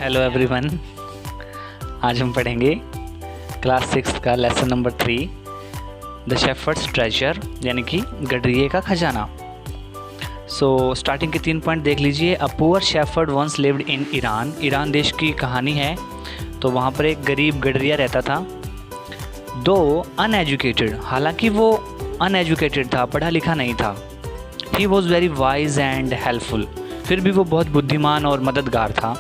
Hello everyone. आज हम पढ़ेंगे क्लास 6 का lesson number 3 the shepherd's treasure, यानी कि गडरिये का खजाना। स्टार्टिंग के 3 पॉइंट देख लीजिए। A poor shepherd once lived in Iran. Iran देश की कहानी है। तो वहाँ पर एक गरीब गडरिया रहता था। दो अनएजुकेटेड, हालांकि वो अनएजुकेटेड था, पढ़ा लिखा नहीं था। He was very wise and helpful, फिर भी वो बहुत बुद्धिमान और मददगार था।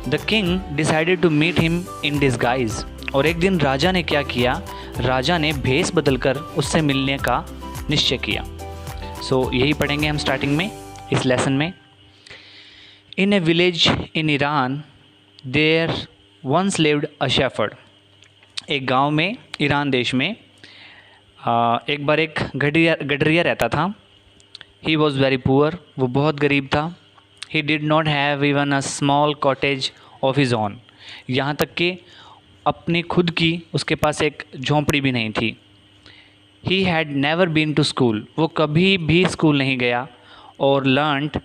The king decided to meet him in disguise. और एक दिन राजा ने क्या किया, राजा ने भेष बदलकर उससे मिलने का निश्चय किया। यही पढ़ेंगे हम स्टार्टिंग में इस लेसन में। In a village in Iran there once lived a shepherd. एक गांव में, ईरान देश में एक बार एक गडरिया रहता था। ही वॉज वेरी पुअर, वो बहुत गरीब था। He did not have even a small cottage of his own. यहाँ तक कि अपनी खुद की उसके पास एक झोंपड़ी भी नहीं थी। He had never been to school, वो कभी भी स्कूल नहीं गया। और learned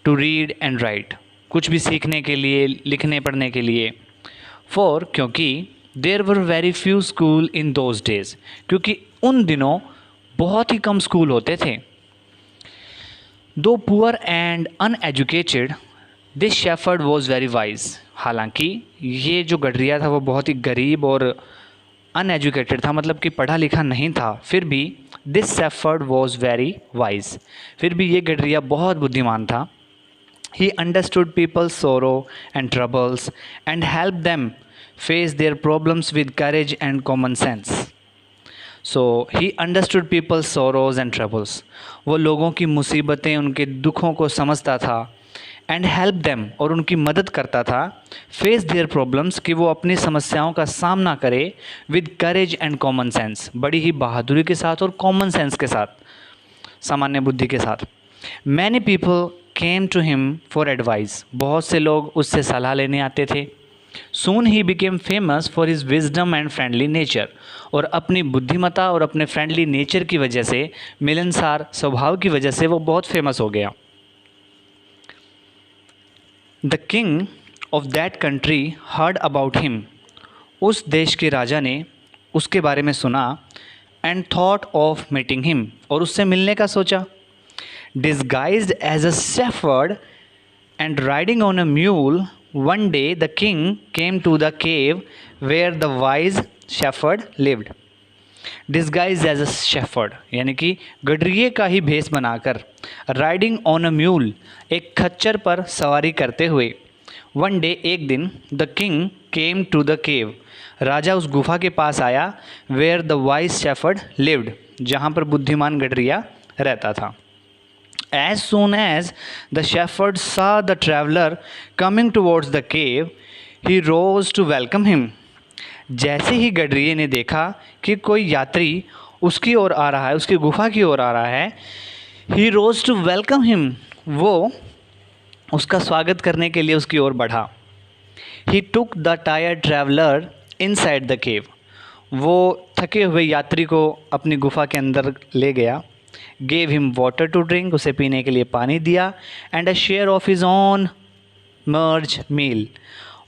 to read and write, कुछ भी सीखने के लिए, लिखने पढ़ने के लिए। क्योंकि there were very few school in those days, क्योंकि उन दिनों बहुत ही कम स्कूल होते थे। दो poor and uneducated this shepherd was very wise. हालांकि ये जो गडरिया था वो बहुत ही गरीब और अनएजुकेटेड था, मतलब कि पढ़ा लिखा नहीं था। फिर भी this shepherd was very wise, फिर भी ये गडरिया बहुत बुद्धिमान था। He understood people's sorrow and troubles and help them face their problems with courage and common sense. He understood people's sorrows and troubles, वो लोगों की मुसीबतें, उनके दुखों को समझता था। एंड हेल्प देम, और उनकी मदद करता था। फेस देयर प्रॉब्लम्स, कि वो अपनी समस्याओं का सामना करे। With courage and common sense, बड़ी ही बहादुरी के साथ और कॉमन सेंस के साथ, सामान्य बुद्धि के साथ। Many people came to him for advice, बहुत से लोग उससे सलाह लेने आते थे। Soon he became famous for his wisdom and friendly nature, और अपनी बुद्धिमता और अपने फ्रेंडली नेचर की वजह से, मिलनसार स्वभाव की वजह से वो बहुत फेमस हो गया। The king of that country heard about him, उस देश के राजा ने उसके बारे में सुना। And thought of meeting him, और उससे मिलने का सोचा। Disguised as a shepherd and riding on a mule, one day the king came to the cave where the wise shepherd lived. Disguised as a shepherd, यानी कि गडरिये का ही भेष बनाकर, राइडिंग ऑन अ म्यूल, एक खच्चर पर सवारी करते हुए। वन डे, एक दिन, the king came to the cave, राजा उस गुफा के पास आया। Where the wise shepherd lived, जहाँ पर बुद्धिमान गडरिया रहता था। As soon as the shepherd saw the traveler coming towards the cave, he rose to welcome him. जैसे ही गडरिये ने देखा कि कोई यात्री उसकी ओर आ रहा है, उसकी गुफा की ओर आ रहा है, he rose to welcome him, वो उसका स्वागत करने के लिए उसकी ओर बढ़ा। He took the tired traveler inside the cave, वो थके हुए यात्री को अपनी गुफा के अंदर ले गया। Gave him water to drink, उसे पीने के लिए पानी दिया। And a share of his own मर्ज मील,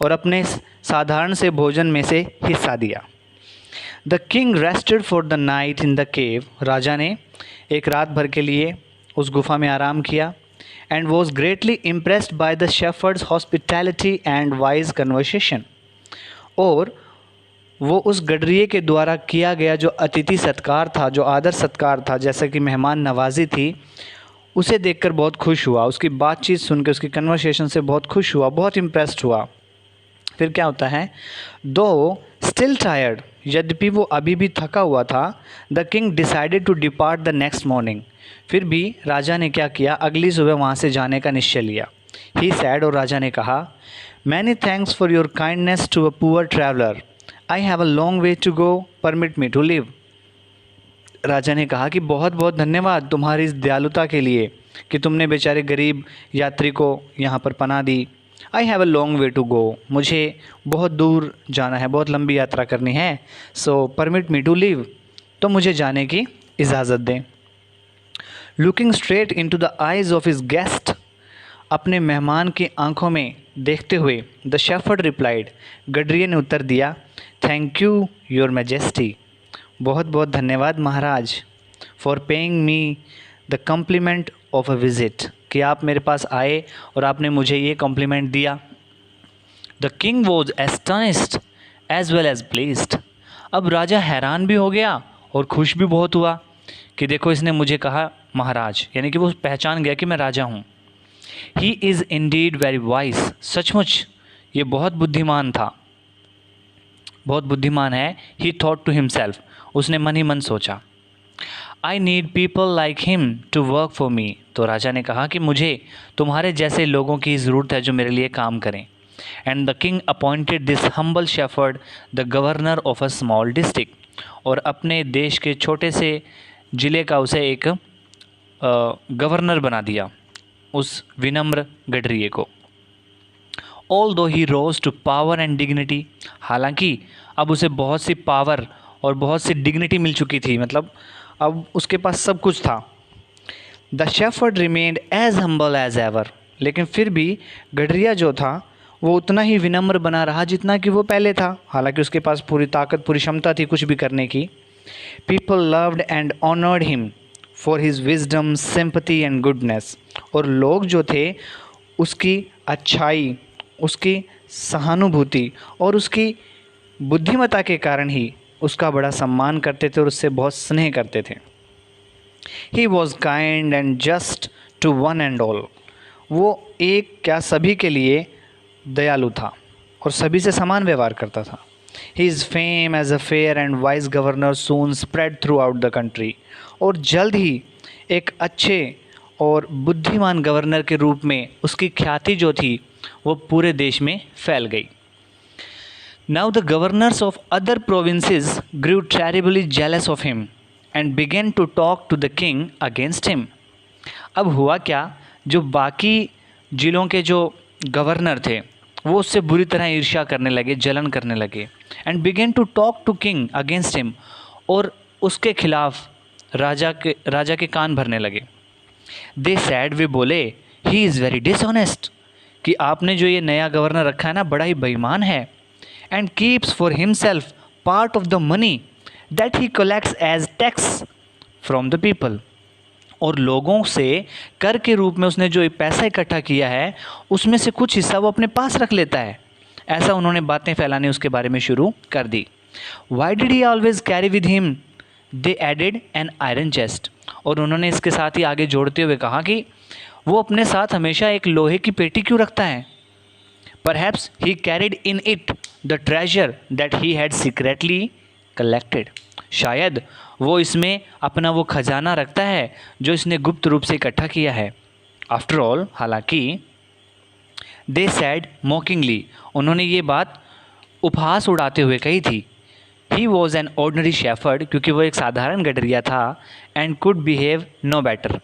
और अपने साधारण से भोजन में से हिस्सा दिया। The king rested for the night in the cave, राजा ने एक रात भर के लिए उस गुफा में आराम किया। And was greatly impressed by the shepherd's hospitality and wise conversation, और वो उस गडरिये के द्वारा किया गया जो अतिथि सत्कार था, जो आदर सत्कार था, जैसा कि मेहमान नवाजी थी, उसे देखकर बहुत खुश हुआ। उसकी बातचीत सुनकर, उसकी कन्वर्सेशन से बहुत खुश हुआ, बहुत इम्प्रेस्ड हुआ। फिर क्या होता है, दो स्टिल टायर्ड, यद्यपि वो अभी भी थका हुआ था, the king decided to depart the next morning, फिर भी राजा ने क्या किया, अगली सुबह वहाँ से जाने का निश्चय लिया। ही सैड, और राजा ने कहा, many thanks for your kindness to a poor traveller, I have a long way to go, permit me to leave. राजा ने कहा कि बहुत बहुत धन्यवाद तुम्हारी इस दयालुता के लिए कि तुमने बेचारे गरीब यात्री को यहाँ पर पनाह दी। I have a long way to go, मुझे बहुत दूर जाना है, बहुत लंबी यात्रा करनी है। So permit me to leave, तो मुझे जाने की इजाज़त दें। Looking straight into the eyes of his guest, अपने मेहमान की आंखों में देखते हुए द शेफर्ड रिप्लाइड, गडरिये ने उत्तर दिया, थैंक यू योर मैजेस्टी, बहुत बहुत धन्यवाद महाराज, for paying me the compliment of a visit, कि आप मेरे पास आए और आपने मुझे ये कॉम्प्लीमेंट दिया। The king was astonished as well as pleased, अब राजा हैरान भी हो गया और खुश भी बहुत हुआ कि देखो इसने मुझे कहा महाराज, यानी कि वो पहचान गया कि मैं राजा हूँ। He is Indeed very wise, सचमुच ये बहुत बुद्धिमान था, बहुत बुद्धिमान है। ही थॉट टू हिमसेल्फ, उसने मन ही मन सोचा। I need people like him to work for me, तो राजा ने कहा कि मुझे तुम्हारे जैसे लोगों की ज़रूरत है जो मेरे लिए काम करें। And the king appointed this humble shepherd the governor of a small district, और अपने देश के छोटे से ज़िले का उसे एक गवर्नर बना दिया, उस विनम्र गडरिये को। ऑल दो ही रोज टू पावर एंड डिग्निटी, हालांकि अब उसे बहुत सी पावर और बहुत सी डिग्निटी मिल चुकी थी, मतलब अब उसके पास सब कुछ था। The shepherd remained as humble as ever, लेकिन फिर भी गडरिया जो था वो उतना ही विनम्र बना रहा जितना कि वो पहले था, हालांकि उसके पास पूरी ताकत, पूरी क्षमता थी कुछ भी करने की। People loved and honoured him for his wisdom, sympathy and goodness, और लोग जो थे उसकी अच्छाई, उसकी सहानुभूति और उसकी बुद्धिमत्ता के कारण ही उसका बड़ा सम्मान करते थे और उससे बहुत स्नेह करते थे। He was kind and just to one and all, वो एक क्या सभी के लिए दयालु था और सभी से समान व्यवहार करता था। His fame as a fair and wise governor soon spread throughout the country, और जल्द ही एक अच्छे और बुद्धिमान गवर्नर के रूप में उसकी ख्याति जो थी वो पूरे देश में फैल गई। Now the governors of other provinces grew terribly jealous of him and began to talk to the king against him. अब हुआ क्या, जो बाकी जिलों के जो गवर्नर थे वो उससे बुरी तरह ईर्ष्या करने लगे, जलन करने लगे। And began to talk to king against him, और उसके खिलाफ राजा के कान भरने लगे। दे सैड, वे बोले, ही इज़ वेरी डिसऑनेस्ट, कि आपने जो ये नया गवर्नर रखा है ना बड़ा ही बेईमान है। And keeps for himself part of the money that he collects as tax from the people, और लोगों से कर के रूप में उसने जो पैसा इकट्ठा किया है उसमें से कुछ हिस्सा वो अपने पास रख लेता है। ऐसा उन्होंने बातें फैलाने उसके बारे में शुरू कर दी। Why did he always carry with him, they added an iron chest, और उन्होंने इसके साथ ही आगे जोड़ते हुए कहा कि वो अपने साथ हमेशा एक लोहे की पेटी क्यों रखता है। Perhaps he carried in it the treasure that he had secretly collected, शायद वो इसमें अपना वो खजाना रखता है जो इसने गुप्त रूप से इकट्ठा किया है। आफ्टर ऑल, हालांकि दे सैड मॉकिंगली, उन्होंने ये बात उपहास उड़ाते हुए कही थी। He was an ordinary shepherd, क्योंकि वो एक साधारण गडरिया था। And could behave no better,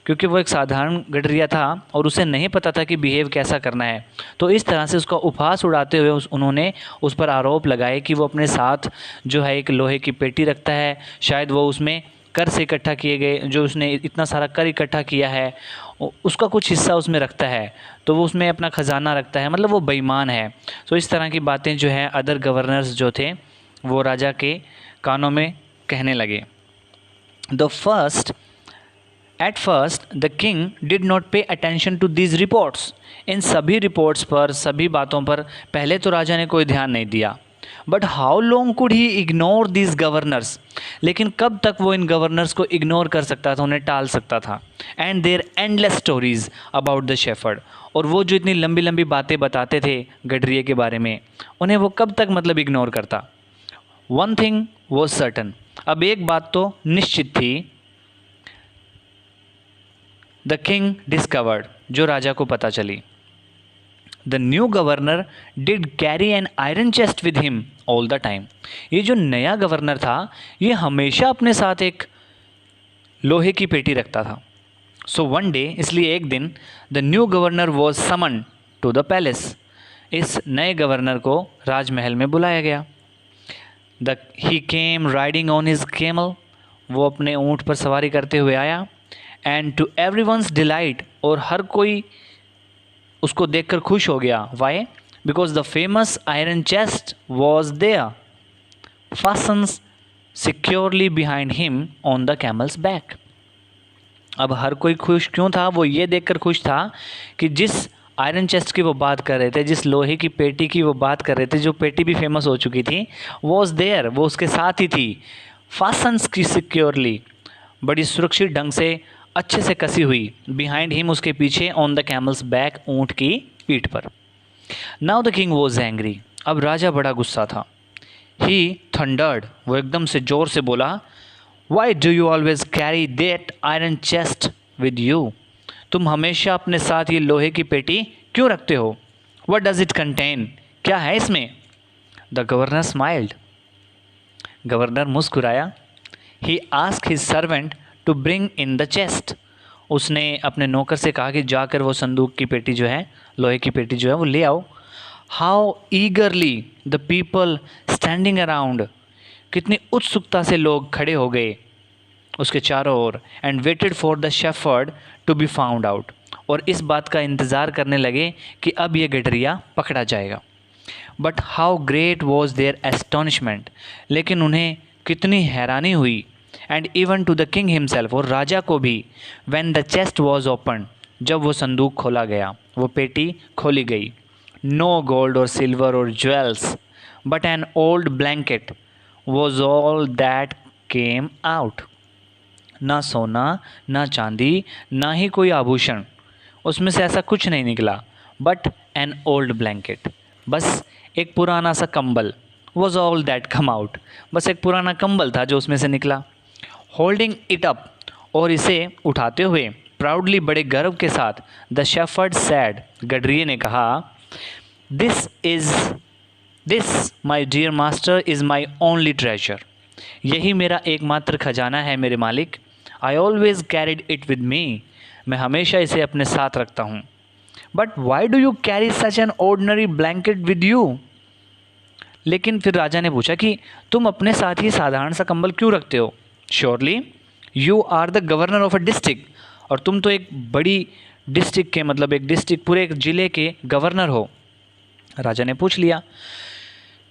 क्योंकि वो एक साधारण गडरिया था और उसे नहीं पता था कि बिहेव कैसा करना है। तो इस तरह से उसका उपहास उड़ाते हुए उन्होंने उस पर आरोप लगाए कि वो अपने साथ जो है एक लोहे की पेटी रखता है, शायद वो उसमें कर से इकट्ठा किए गए, जो उसने इतना सारा कर इकट्ठा किया है उसका कुछ हिस्सा उसमें रखता है, तो वो उसमें अपना ख़जाना रखता है, मतलब वो बेईमान है। तो इस तरह की बातें जो है अदर गवर्नर्स जो थे वो राजा के कानों में कहने लगे। At first, the king did not pay attention to these reports. इन सभी रिपोर्ट्स पर, सभी बातों पर पहले तो राजा ने कोई ध्यान नहीं दिया। But how long could he ignore these governors, लेकिन कब तक वो इन गवर्नर्स को इग्नोर कर सकता था, उन्हें टाल सकता था। And there endless stories about the shepherd, और वो जो इतनी लंबी लंबी बातें बताते थे गडरिये के बारे में, उन्हें वो कब तक मतलब इग्नोर करता। वन थिंग वॉज सर्टन, अब एक बात तो निश्चित थी। द किंग डिस्कवर्ड, जो राजा को पता चली। The new governor did carry N iron chest with him all the time, ये जो नया गवर्नर था ये हमेशा अपने साथ एक लोहे की पेटी रखता था। सो वन डे, इसलिए एक दिन, the new governor was summon to the palace, इस नए गवर्नर को राजमहल में बुलाया गया। He came riding on his camel, वो अपने ऊँट पर सवारी करते हुए आया। एंड टू एवरीवन्स डिलाइट, और हर कोई उसको देखकर खुश हो गया। Why? Because the famous iron chest was there, fastens securely behind him on the camel's back. अब हर कोई खुश क्यों था? वो ये देखकर खुश था कि जिस आयरन चेस्ट की वो बात कर रहे थे, जिस लोहे की पेटी की वो बात कर रहे थे, जो पेटी भी फेमस हो चुकी थी, वॉज देयर, वो उसके साथ ही थी। फास्टन्स की सिक्योरली, बड़ी सुरक्षित ढंग से अच्छे से कसी हुई, बिहाइंड हिम, उसके पीछे, ऑन द कैमल्स बैक, ऊँट की पीठ पर। Now the king was angry, अब राजा बड़ा गुस्सा था। ही थंडर्ड, वो एकदम से जोर से बोला, Y do you always carry that iron chest with you? तुम हमेशा अपने साथ ये लोहे की पेटी क्यों रखते हो? What does it contain? क्या है इसमें? द गवर्नर स्माइल्ड, गवर्नर मुस्कुराया। He ask his servant to bring in the chest, उसने अपने नौकर से कहा कि जाकर वो संदूक की पेटी जो है, लोहे की पेटी जो है, वो ले आओ। How eagerly the people standing around, कितनी उत्सुकता से लोग खड़े हो गए उसके चारों ओर। And waited for the shepherd to be found out, और इस बात का इंतज़ार करने लगे कि अब ये गडरिया पकड़ा जाएगा। But how great was their astonishment, लेकिन उन्हें कितनी हैरानी हुई। And even to the king himself, और राजा को भी, when the chest was open, जब वो संदूक खोला गया, वो पेटी खोली गई। नो गोल्ड और सिल्वर और jewels, but an old blanket was all that came out. ना सोना, ना चांदी, ना ही कोई आभूषण, उसमें से ऐसा कुछ नहीं निकला। बट एन ओल्ड ब्लैंकेट, बस एक पुराना सा कंबल, was all that come out, बस एक पुराना कंबल था जो उसमें से निकला। होल्डिंग इट अप, और इसे उठाते हुए, प्राउडली, बड़े गर्व के साथ, द शेफर्ड सैड, गडरिये ने कहा, this my dear master is my only treasure, यही मेरा एकमात्र खजाना है मेरे मालिक। I always carried it with me, मैं हमेशा इसे अपने साथ रखता हूँ। But why do you carry such an ordinary blanket with you? लेकिन फिर राजा ने पूछा कि तुम अपने साथ ही साधारण सा कंबल क्यों रखते हो? Surely you are the governor of a district, और तुम तो एक बड़ी डिस्ट्रिक्ट के, मतलब एक डिस्ट्रिक्ट, पूरे एक ज़िले के गवर्नर हो। राजा ने पूछ लिया।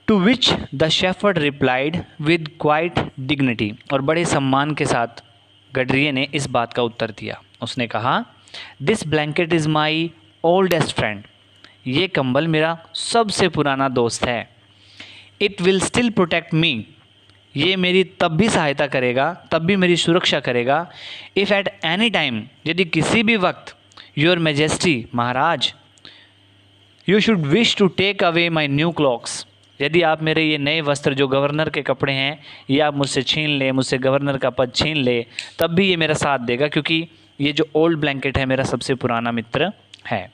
To which the shepherd replied with quiet dignity, और बड़े सम्मान के साथ गडरिये ने इस बात का उत्तर दिया। उसने कहा, this blanket is my oldest friend, ये कंबल मेरा सबसे पुराना दोस्त है। It will still protect me, ये मेरी तब भी सहायता करेगा, तब भी मेरी सुरक्षा करेगा। इफ़ एट एनी टाइम, यदि किसी भी वक्त, योर मैजेस्टी, महाराज, you should wish to take away my new clothes, यदि आप मेरे ये नए वस्त्र, जो गवर्नर के कपड़े हैं, ये आप मुझसे छीन ले, मुझसे गवर्नर का पद छीन ले, तब भी ये मेरा साथ देगा, क्योंकि ये जो ओल्ड ब्लैंकेट है मेरा सबसे पुराना मित्र है।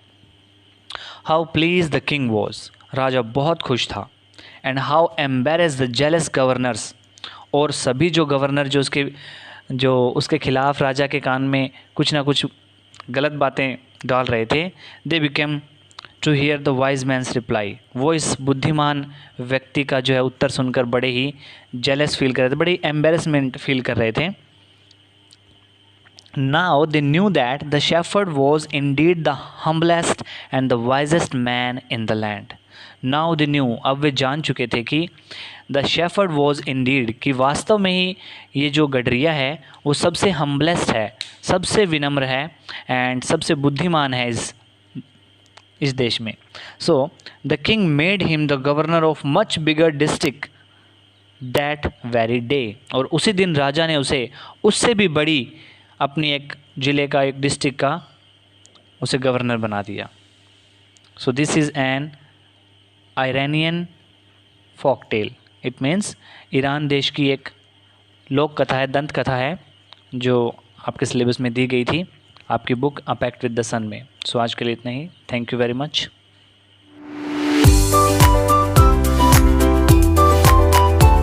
How please the king was, राजा बहुत खुश था। And how embarrass the jealous governors, और सभी जो गवर्नर जो उसके खिलाफ राजा के कान में कुछ ना कुछ गलत बातें डाल रहे थे, they became to hear the wise man's reply, वो इस बुद्धिमान व्यक्ति का जो है उत्तर सुनकर बड़े ही जेलस फील कर रहे थे, बड़ी एम्बेरसमेंट फील कर रहे थे। Now they knew that the shepherd was Indeed the humblest and the wisest man in the land. Now they knew, अब वे जान चुके थे कि द शेफर्ड वॉज इंडीड, कि वास्तव में ही ये जो गडरिया है वो सबसे हम्बलेस्ट है, सबसे विनम्र है, एंड सबसे बुद्धिमान है इस देश में। So the king made him the governor of much bigger district that very day, और उसी दिन राजा ने उसे उससे भी बड़ी अपनी एक ज़िले का, एक डिस्ट्रिक्ट का उसे गवर्नर बना दिया। So this is an Iranian folk tale, it means Iran देश की एक लोक कथा है, दंत कथा है, जो आपके सिलेबस में दी गई थी आपकी book a pact with the sun में। सो आज के लिए इतना ही। Thank you very much.